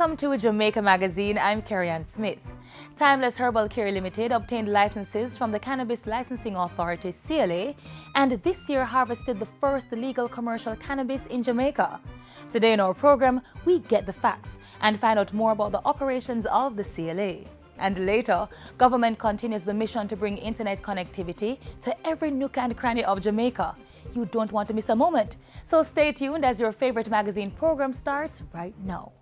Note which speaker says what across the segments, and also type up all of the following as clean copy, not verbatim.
Speaker 1: Welcome to Jamaica Magazine. I'm Carrie-Ann Smith. Timeless Herbal Care Limited obtained licenses from the Cannabis Licensing Authority, CLA, and this year harvested the first legal commercial cannabis in Jamaica. Today in our program, we get the facts and find out more about the operations of the CLA. And later, government continues the mission to bring internet connectivity to every nook and cranny of Jamaica. You don't want to miss a moment. So stay tuned as your favorite magazine program starts right now.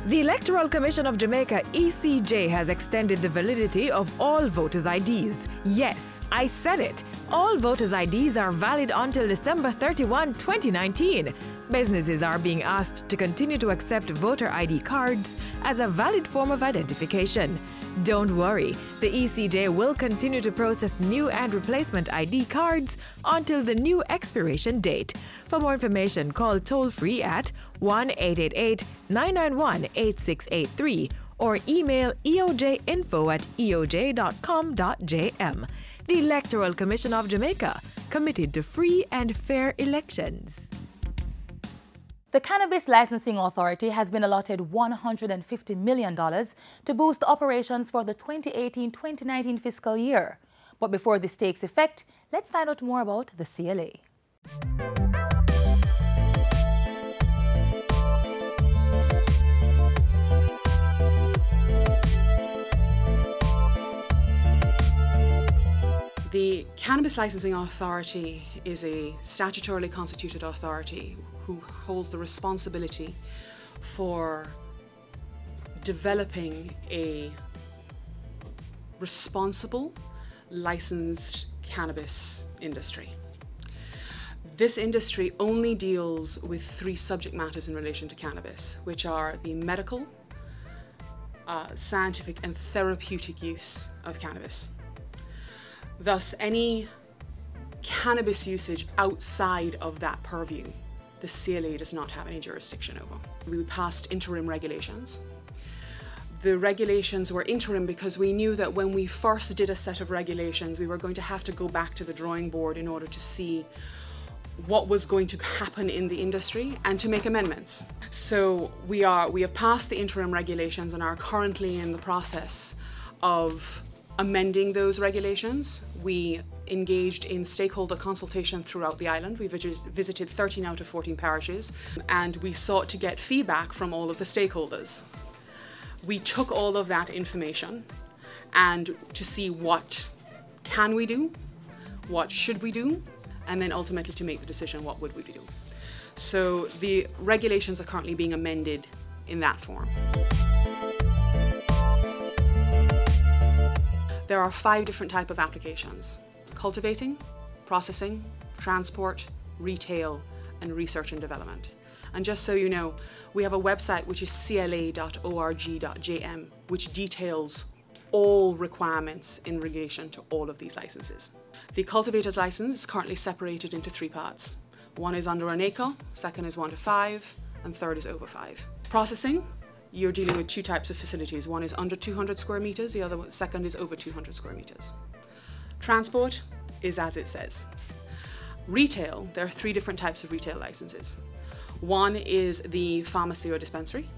Speaker 2: The Electoral Commission of Jamaica, ECJ, has extended the validity of all voters' IDs. Yes, I said it. All voters' IDs are valid until December 31, 2019. Businesses are being asked to continue to accept voter ID cards as a valid form of identification. Don't worry, the ECJ will continue to process new and replacement ID cards until the new expiration date. For more information, call toll-free at 1-888-991-8683 or email eojinfo@eoj.com.jm. The Electoral Commission of Jamaica, committed to free and fair elections.
Speaker 1: The Cannabis Licensing Authority has been allotted $150 million to boost operations for the 2018-2019 fiscal year. But before this takes effect, let's find out more about the CLA.
Speaker 3: The Cannabis Licensing Authority is a statutorily constituted authority who holds the responsibility for developing a responsible, licensed cannabis industry. This industry only deals with three subject matters in relation to cannabis, which are the medical, scientific and therapeutic use of cannabis. Thus, any cannabis usage outside of that purview, the CLA does not have any jurisdiction over. We passed interim regulations. The regulations were interim because we knew that when we first did a set of regulations, we were going to have to go back to the drawing board in order to see what was going to happen in the industry and to make amendments. So we have passed the interim regulations and are currently in the process of amending those regulations. We engaged in stakeholder consultation throughout the island. We visited 13 out of 14 parishes, and we sought to get feedback from all of the stakeholders. We took all of that information and to see what can we do, what should we do, and then ultimately to make the decision what would we do. So the regulations are currently being amended in that form. There are 5 different types of applications: cultivating, processing, transport, retail, and research and development. And just so you know, we have a website which is cla.org.jm, which details all requirements in relation to all of these licenses. The cultivator's license is currently separated into 3 parts. One is under an acre, second is 1 to 5, and third is over 5. Processing, you're dealing with 2 types of facilities. One is under 200 square meters, the second is over 200 square meters. Transport is as it says. Retail, there are 3 different types of retail licenses. One is the pharmacy or dispensary.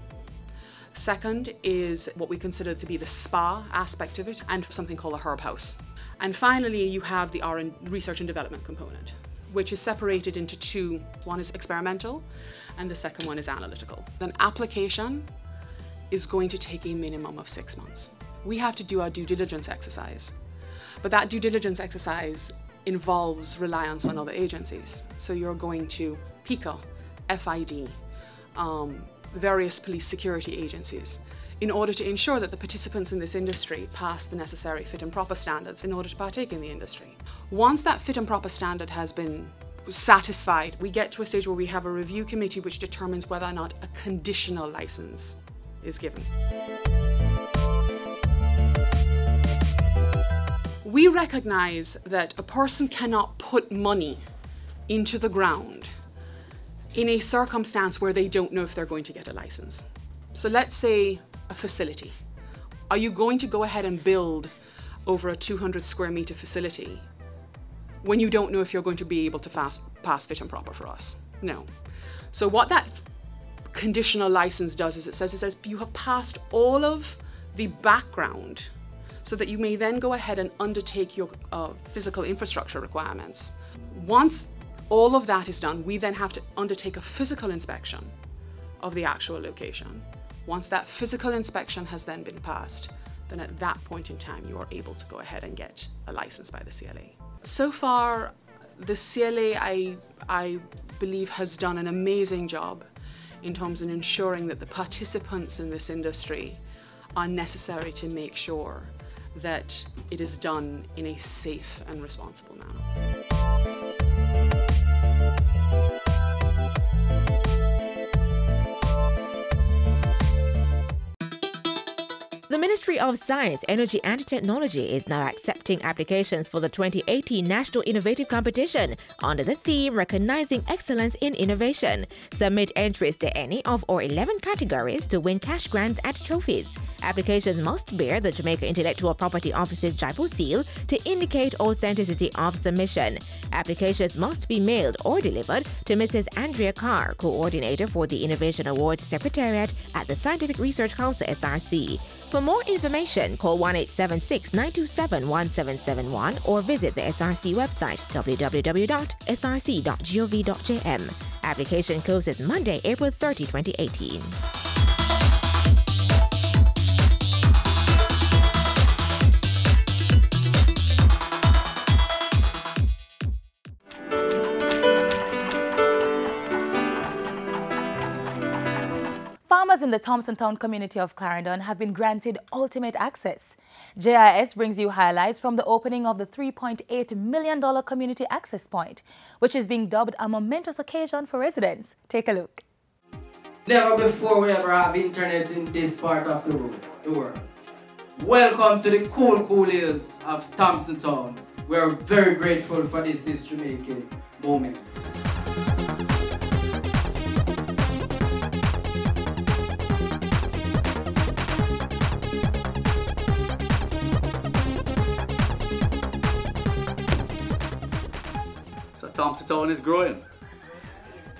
Speaker 3: Second is what we consider to be the spa aspect of it, and something called a herb house. And finally, you have the research and development component, which is separated into 2. One is experimental, and the second one is analytical. An application is going to take a minimum of 6 months. We have to do our due diligence exercise, but that due diligence exercise involves reliance on other agencies. So you're going to PICA, FID, various police security agencies, in order to ensure that the participants in this industry pass the necessary fit and proper standards in order to partake in the industry. Once that fit and proper standard has been satisfied, we get to a stage where we have a review committee which determines whether or not a conditional license is given. We recognize that a person cannot put money into the ground in a circumstance where they don't know if they're going to get a license. So let's say a facility. Are you going to go ahead and build over a 200 square metre facility when you don't know if you're going to be able to pass fit and proper for us. No. So what that conditional license does is it says you have passed all of the background so that you may then go ahead and undertake your physical infrastructure requirements. Once all of that is done, we then have to undertake a physical inspection of the actual location. Once that physical inspection has then been passed, then at that point in time you are able to go ahead and get a license by the CLA. So far, the CLA, I believe, has done an amazing job in terms of ensuring that the participants in this industry are necessary to make sure that it is done in a safe and responsible manner.
Speaker 4: The Ministry of Science, Energy and Technology is now accepting applications for the 2018 National Innovative Competition under the theme Recognizing Excellence in Innovation. Submit entries to any of our 11 categories to win cash grants and trophies. Applications must bear the Jamaica Intellectual Property Office's JIPO seal to indicate authenticity of submission. Applications must be mailed or delivered to Mrs. Andrea Carr, Coordinator for the Innovation Awards Secretariat at the Scientific Research Council SRC. For more information, call 1-876-927-1771 or visit the SRC website www.src.gov.jm. Application closes Monday, April 30, 2018.
Speaker 1: Farmers in the Thompson Town community of Clarendon have been granted ultimate access. JIS brings you highlights from the opening of the $3.8 million community access point, which is being dubbed a momentous occasion for residents. Take a look.
Speaker 5: Never before we ever have internet in this part of the world. Welcome to the cool hills of Thompson Town. We are very grateful for this history-making moment.
Speaker 6: Thompson Town is growing.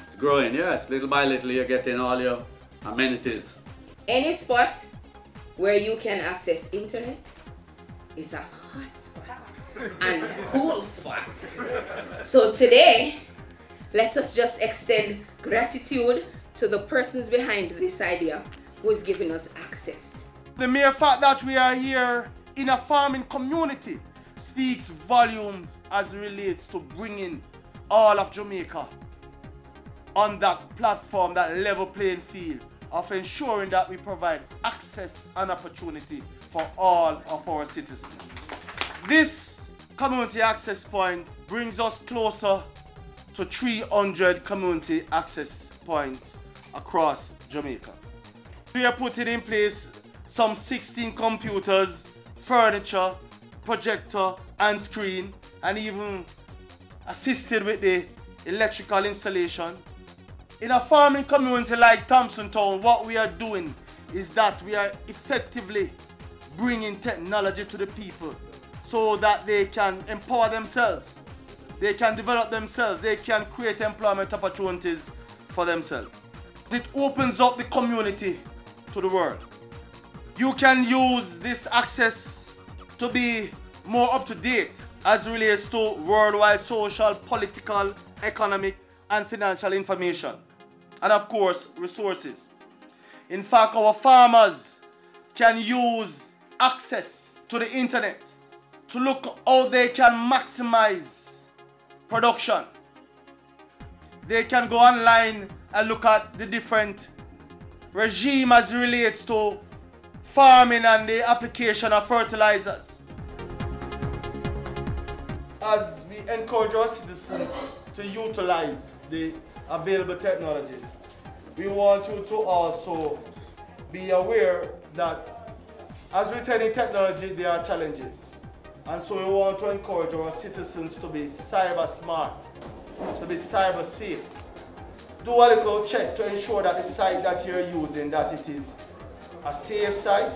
Speaker 6: It's growing, yes. Little by little you're getting all your amenities.
Speaker 7: Any spot where you can access internet is a hot spot and a cool spot. So today, let us just extend gratitude to the persons behind this idea who is giving us access.
Speaker 8: The mere fact that we are here in a farming community speaks volumes as it relates to bringing all of Jamaica on that platform, that level playing field of ensuring that we provide access and opportunity for all of our citizens. This community access point brings us closer to 300 community access points across Jamaica. We are putting in place some 16 computers, furniture, projector and screen, and even assisted with the electrical installation. In a farming community like Thompson Town, what we are doing is that we are effectively bringing technology to the people so that they can empower themselves, they can develop themselves, they can create employment opportunities for themselves. It opens up the community to the world. You can use this access to be more up to date as relates to worldwide social, political, economic, and financial information. And of course, resources. In fact, our farmers can use access to the internet to look how they can maximize production. They can go online and look at the different regime as relates to farming and the application of fertilizers. As we encourage our citizens to utilize the available technologies, we want you to also be aware that as with any technology, there are challenges. And so we want to encourage our citizens to be cyber smart, to be cyber safe. Do a little check to ensure that the site that you're using, that it is a safe site.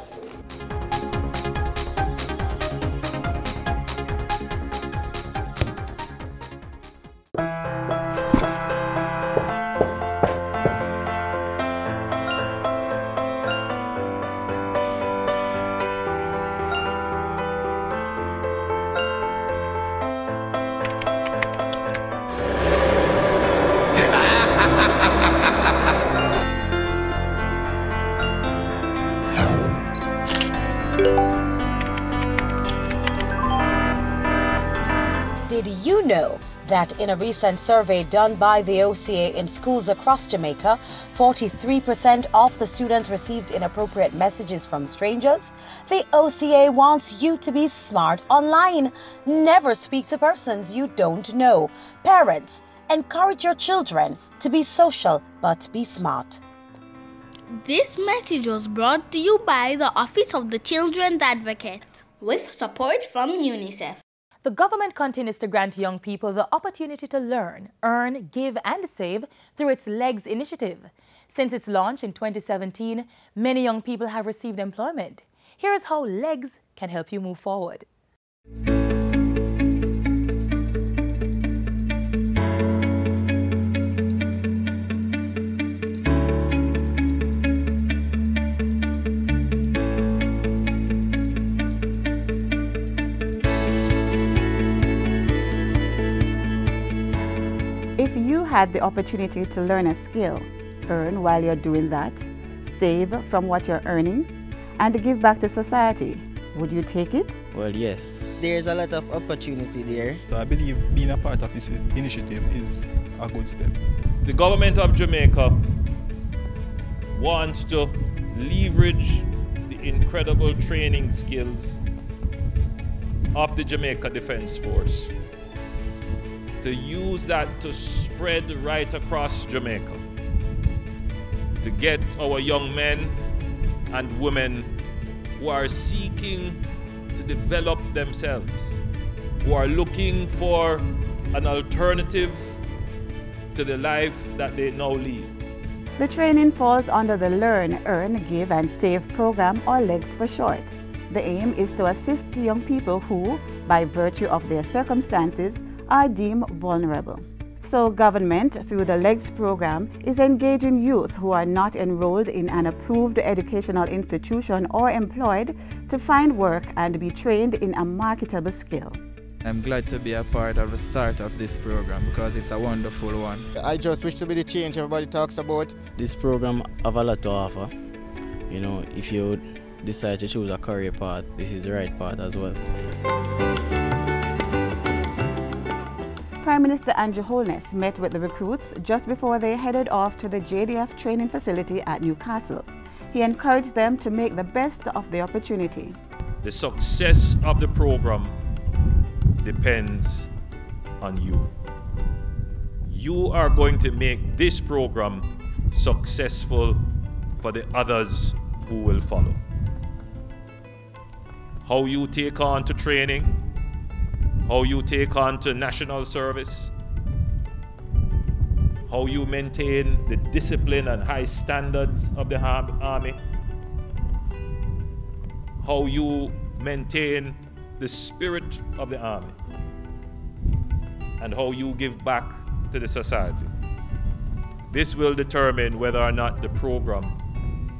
Speaker 9: know that in a recent survey done by the OCA in schools across Jamaica, 43% of the students received inappropriate messages from strangers? The OCA wants you to be smart online. Never speak to persons you don't know. Parents, encourage your children to be social but be smart.
Speaker 10: This message was brought to you by the Office of the Children's Advocate, with support from UNICEF.
Speaker 1: The government continues to grant young people the opportunity to learn, earn, give and save through its LEGS initiative. Since its launch in 2017, many young people have received employment. Here is how LEGS can help you move forward.
Speaker 11: If you had the opportunity to learn a skill, earn while you're doing that, save from what you're earning, and give back to society, would you take it?
Speaker 12: Well, yes. There's a lot of opportunity there.
Speaker 13: So I believe being a part of this initiative is a good step.
Speaker 14: The government of Jamaica wants to leverage the incredible training skills of the Jamaica Defense Force, to use that to spread right across Jamaica, to get our young men and women who are seeking to develop themselves, who are looking for an alternative to the life that they now lead.
Speaker 11: The training falls under the Learn, Earn, Give and Save program, or LEGS for short. The aim is to assist young people who, by virtue of their circumstances, are deemed vulnerable. So government, through the LEGS program, is engaging youth who are not enrolled in an approved educational institution or employed to find work and be trained in a marketable skill.
Speaker 13: I'm glad to be a part of the start of this program because it's a wonderful one.
Speaker 12: I just wish to be the change everybody talks about. This program have a lot to offer. You know, if you decide to choose a career path, this is the right path as well.
Speaker 11: Prime Minister Andrew Holness met with the recruits just before they headed off to the JDF training facility at Newcastle. He encouraged them to make the best of the opportunity.
Speaker 14: The success of the program depends on you. You are going to make this program successful for the others who will follow. How you take on to training, how you take on to national service, how you maintain the discipline and high standards of the Army, how you maintain the spirit of the Army, and how you give back to the society. This will determine whether or not the program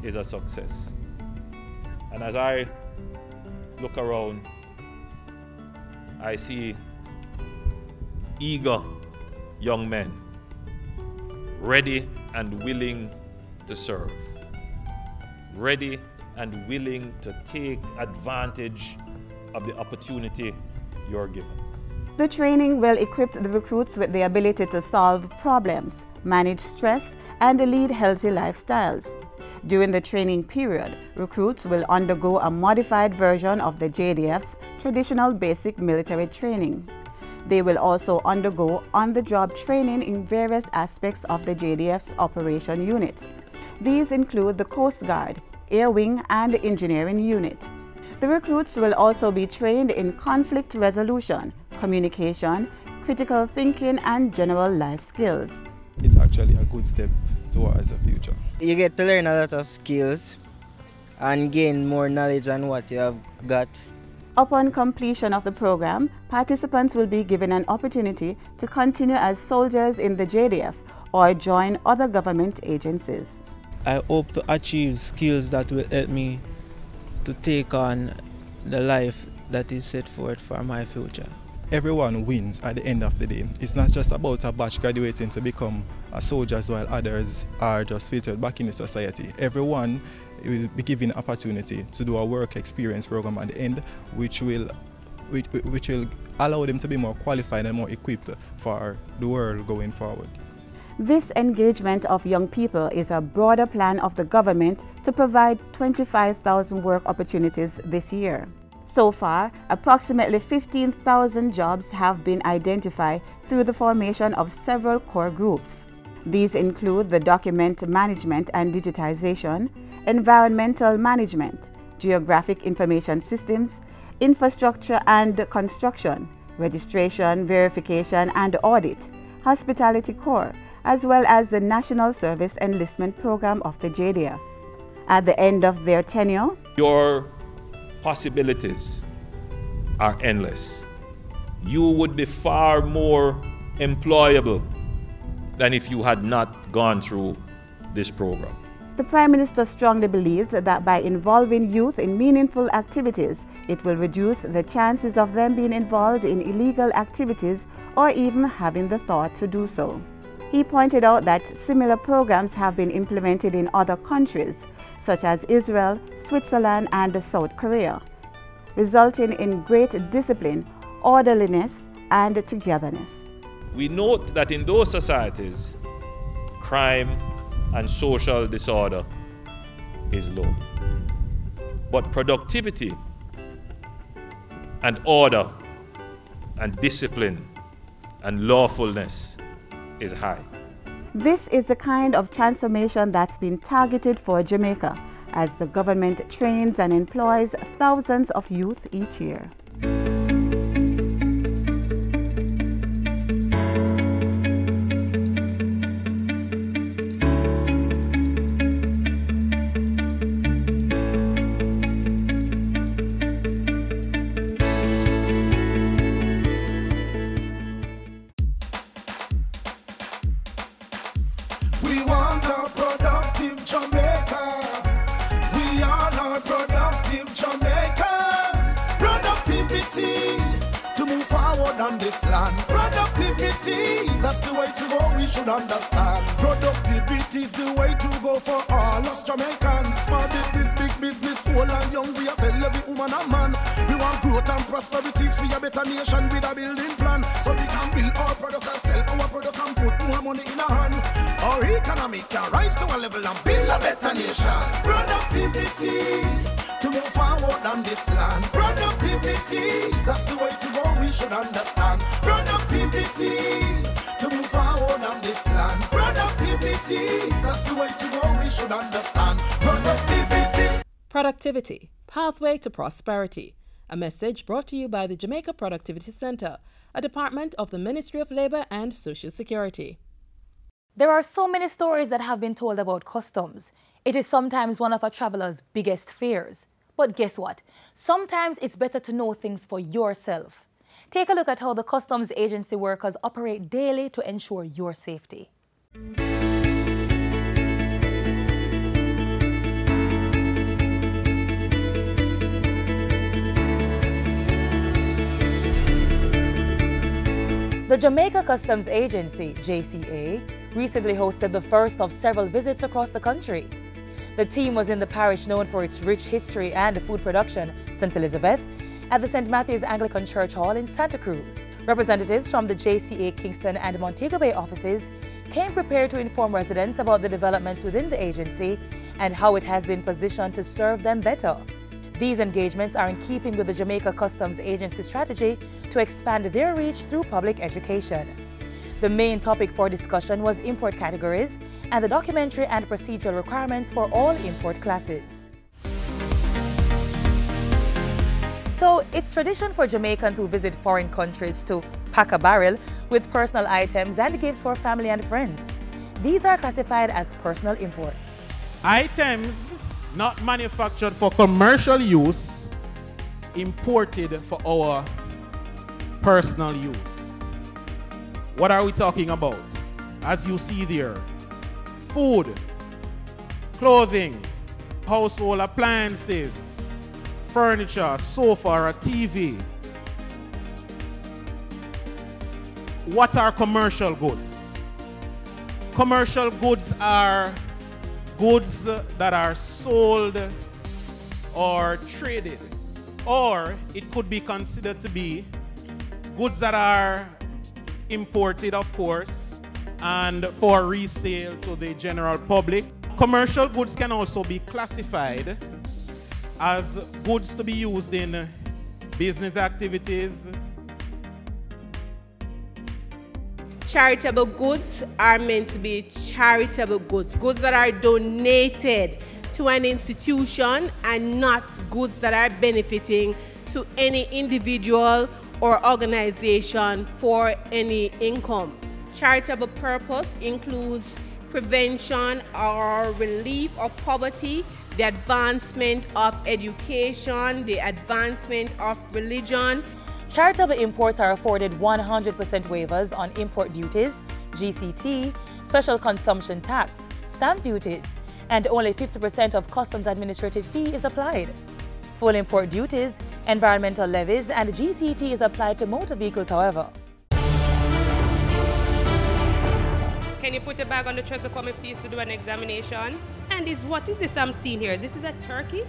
Speaker 14: is a success. And as I look around, I see eager young men, ready and willing to serve, ready and willing to take advantage of the opportunity you're given.
Speaker 11: The training will equip the recruits with the ability to solve problems, manage stress, and lead healthy lifestyles. During the training period, recruits will undergo a modified version of the JDF's traditional basic military training. They will also undergo on-the-job training in various aspects of the JDF's operation units. These include the Coast Guard, Air Wing, and Engineering Unit. The recruits will also be trained in conflict resolution, communication, critical thinking, and general life skills.
Speaker 13: It's actually a good step towards the future.
Speaker 12: You get to learn a lot of skills and gain more knowledge on what you have got.
Speaker 11: Upon completion of the program, participants will be given an opportunity to continue as soldiers in the JDF or join other government agencies.
Speaker 15: I hope to achieve skills that will help me to take on the life that is set forth for my future.
Speaker 13: Everyone wins at the end of the day. It's not just about a batch graduating to become a soldiers while others are just filtered back into society. Everyone will be given opportunity to do a work experience program at the end, which will which will allow them to be more qualified and more equipped for the world going forward.
Speaker 11: This engagement of young people is a broader plan of the government to provide 25,000 work opportunities this year. So far, approximately 15,000 jobs have been identified through the formation of several core groups. These include the document management and digitization, environmental management, geographic information systems, infrastructure and construction, registration, verification and audit, hospitality core, as well as the National Service Enlistment Program of the JDF. At the end of their tenure,
Speaker 14: your possibilities are endless. You would be far more employable than if you had not gone through this program.
Speaker 11: the Prime Minister strongly believes that by involving youth in meaningful activities, it will reduce the chances of them being involved in illegal activities or even having the thought to do so. He pointed out that similar programs have been implemented in other countries, such as Israel, Switzerland, and South Korea, resulting in great discipline, orderliness, and togetherness.
Speaker 14: We note that in those societies, crime and social disorder is low, but productivity and order and discipline and lawfulness is high.
Speaker 11: This is the kind of transformation that's been targeted for Jamaica, as the government trains and employs thousands of youth each year.
Speaker 16: We want a productive Jamaica. We are not productive Jamaicans. Productivity to move forward on this land. Productivity, that's the way to go, we should understand. Productivity is the way to go for all us Jamaicans. Small business, big business, old and young, we are tell every woman and man. We want growth and prosperity for a better nation with a building plan. So we can build our product and sell our product and put more money in our hand. Our economy can rise to a level and build a better nation. Productivity to move forward on this land. Productivity, that's the way to go, we should understand. Productivity to move forward on this land. Productivity, that's the way to go, we should understand. Productivity.
Speaker 17: Productivity, pathway to prosperity. A message brought to you by the Jamaica Productivity Center, a department of the Ministry of Labour and Social Security.
Speaker 1: There are so many stories that have been told about customs. It is sometimes one of a traveler's biggest fears. But guess what? Sometimes it's better to know things for yourself. Take a look at how the customs agency workers operate daily to ensure your safety. The Jamaica Customs Agency, JCA, recently hosted the first of several visits across the country. The team was in the parish known for its rich history and food production, St. Elizabeth, at the St. Matthew's Anglican Church Hall in Santa Cruz. Representatives from the JCA Kingston and Montego Bay offices came prepared to inform residents about the developments within the agency and how it has been positioned to serve them better. These engagements are in keeping with the Jamaica Customs Agency strategy to expand their reach through public education. The main topic for discussion was import categories and the documentary and procedural requirements for all import classes. So, it's tradition for Jamaicans who visit foreign countries to pack a barrel with personal items and gifts for family and friends. These are classified as personal imports.
Speaker 18: Items not manufactured for commercial use, imported for our personal use. What are we talking about? As you see there, food, clothing, household appliances, furniture, sofa, or a TV. What are commercial goods? Commercial goods are goods that are sold or traded Or it could be considered to be goods that are imported, of course, and for resale to the general public. Commercial goods can also be classified as goods to be used in business activities.
Speaker 19: Charitable goods are meant to be charitable goods, goods that are donated to an institution and not goods that are benefiting to any individual or organization for any income. Charitable purpose includes prevention or relief of poverty, the advancement of education, the advancement of religion.
Speaker 1: Charitable imports are afforded 100% waivers on import duties, GCT, special consumption tax, stamp duties, and only 50% of customs administrative fee is applied. Full import duties, environmental levies, and GCT is applied to motor vehicles, however.
Speaker 20: Can you put a bag on the dresser for me, please, to do an examination? And what is this I'm seeing here? This is a turkey?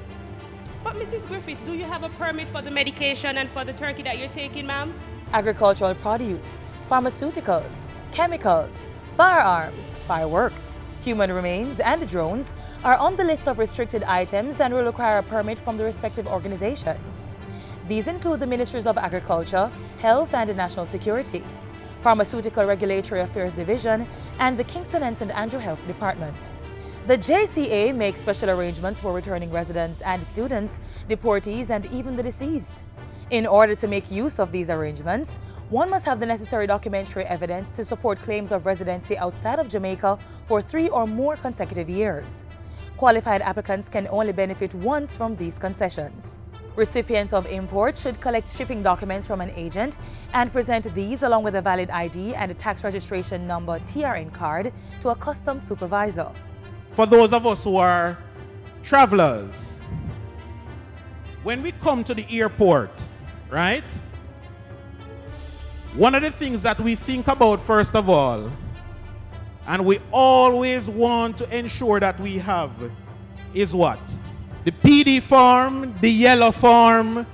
Speaker 20: But Mrs. Griffith, do you have a permit for the medication and for the turkey that you're taking, ma'am?
Speaker 1: Agricultural produce, pharmaceuticals, chemicals, firearms, fireworks, human remains, and drones are on the list of restricted items and will require a permit from the respective organizations. These include the Ministries of Agriculture, Health and National Security, Pharmaceutical Regulatory Affairs Division, and the Kingston and St. Andrew Health Department. The JCA makes special arrangements for returning residents and students, deportees, and even the deceased. In order to make use of these arrangements, one must have the necessary documentary evidence to support claims of residency outside of Jamaica for 3 or more consecutive years. Qualified applicants can only benefit once from these concessions. Recipients of imports should collect shipping documents from an agent and present these along with a valid ID and a tax registration number TRN card to a customs supervisor.
Speaker 18: For those of us who are travelers, when we come to the airport, right? One of the things that we think about first of all, and we always want to ensure that we have, is what? The PD form, the yellow form,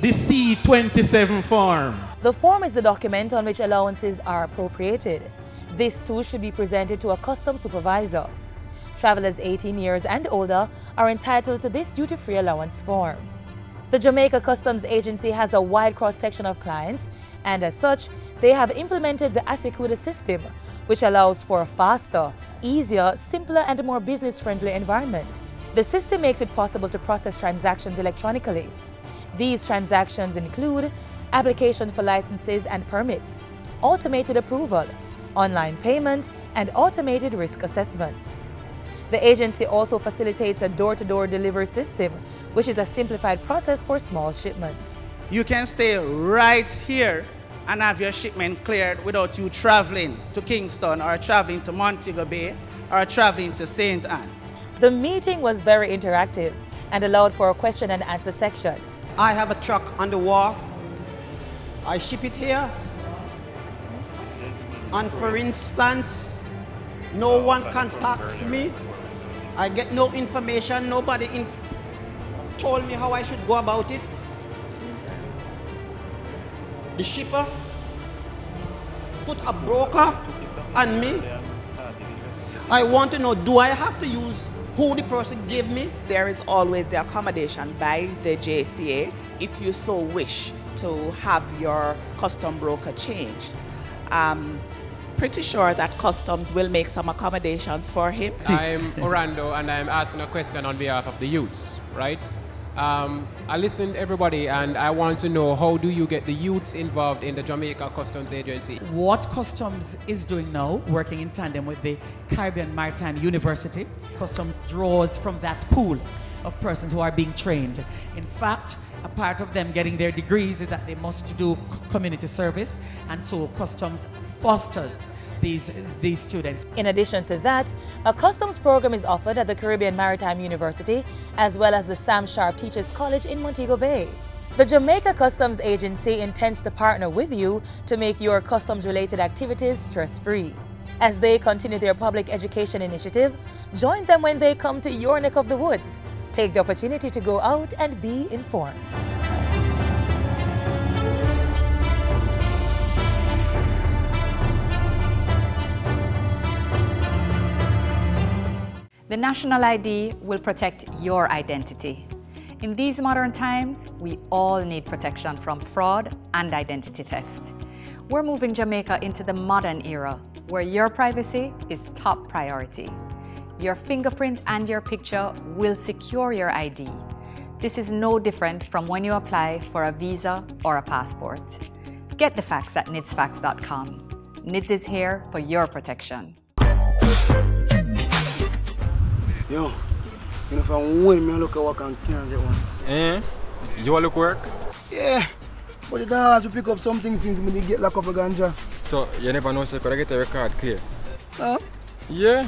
Speaker 18: the C27 form.
Speaker 1: The form is the document on which allowances are appropriated. This too should be presented to a customs supervisor. Travelers 18 years and older are entitled to this duty-free allowance form. The Jamaica Customs Agency has a wide cross-section of clients, and as such, they have implemented the Asikuda system, which allows for a faster, easier, simpler, and more business-friendly environment. The system makes it possible to process transactions electronically. These transactions include applications for licenses and permits, automated approval, online payment, and automated risk assessment. The agency also facilitates a door-to-door delivery system, which is a simplified process for small shipments.
Speaker 21: You can stay right here and have your shipment cleared without you traveling to Kingston or traveling to Montego Bay or traveling to St. Anne.
Speaker 1: The meeting was very interactive and allowed for a question and answer section.
Speaker 22: I have a truck on the wharf. I ship it here. And for instance, no one contacts me. I get no information. Nobody told me how I should go about it. The shipper put a broker on me. I want to know, do I have to use who the person gave me?
Speaker 23: There is always the accommodation by the JCA if you so wish to have your custom broker changed. Pretty sure that customs will make some accommodations for him.
Speaker 24: I'm Orlando and I'm asking a question on behalf of the youths, right? I listened to everybody and I want to know, how do you get the youths involved in the Jamaica Customs Agency?
Speaker 25: What Customs is doing now, working in tandem with the Caribbean Maritime University, Customs draws from that pool of persons who are being trained. In fact, a part of them getting their degrees is that they must do community service, and so Customs fosters these students.
Speaker 1: In addition to that, a customs program is offered at the Caribbean Maritime University as well as the Sam Sharp Teachers College in Montego Bay. The Jamaica Customs Agency intends to partner with you to make your customs-related activities stress-free. As they continue their public education initiative, join them when they come to your neck of the woods. Take the opportunity to go out and be informed.
Speaker 2: The national ID will protect your identity. In these modern times, we all need protection from fraud and identity theft. We're moving Jamaica into the modern era, where your privacy is top priority. Your fingerprint and your picture will secure your ID. This is no different from when you apply for a visa or a passport. Get the facts at nidsfacts.com. NIDS is here for your protection.
Speaker 3: Yo, if I win, me look at work and can't get one.
Speaker 4: You want to look work?
Speaker 3: Yeah, but it's hard to pick up something since we get locked up a ganja.
Speaker 4: So, you never know, so you could get a record clear?
Speaker 3: Huh?
Speaker 4: Yeah.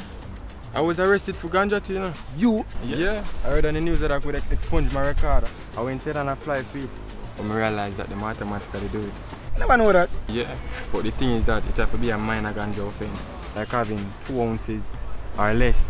Speaker 4: I was arrested for ganja too, you know.
Speaker 3: You?
Speaker 4: Yeah. I heard on the news that I could expunge my record. I went in and applied for it. But I realized that they mathematically do it.
Speaker 3: Never know that.
Speaker 4: Yeah. But the thing is that it has to be a minor ganja offense. Like having 2 ounces or less.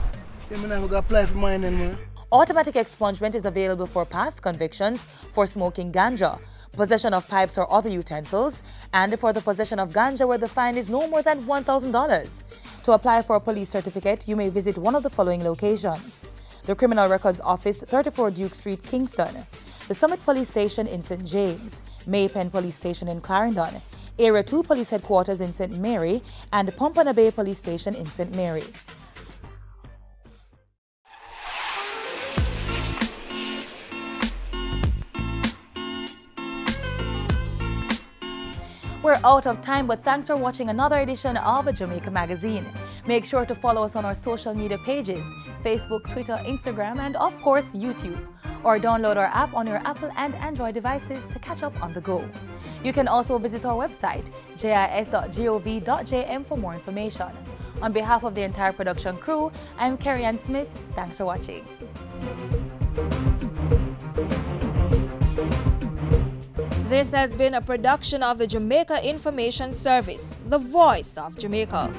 Speaker 3: Yeah, I'm going to apply for mine then, man.
Speaker 1: Automatic expungement is available for past convictions for smoking ganja, possession of pipes or other utensils, and for the possession of ganja where the fine is no more than $1,000. To apply for a police certificate, you may visit one of the following locations: the Criminal Records Office, 34 Duke Street, Kingston; the Summit Police Station in St. James; Maypen Police Station in Clarendon; Area 2 Police Headquarters in St. Mary; and Pompano Bay Police Station in St. Mary. We're out of time, but thanks for watching another edition of Jamaica Magazine. Make sure to follow us on our social media pages: Facebook, Twitter, Instagram, and of course, YouTube. Or download our app on your Apple and Android devices to catch up on the go. You can also visit our website, jis.gov.jm, for more information. On behalf of the entire production crew, I'm Carrie-Ann Smith. Thanks for watching. This has been a production of the Jamaica Information Service, the voice of Jamaica.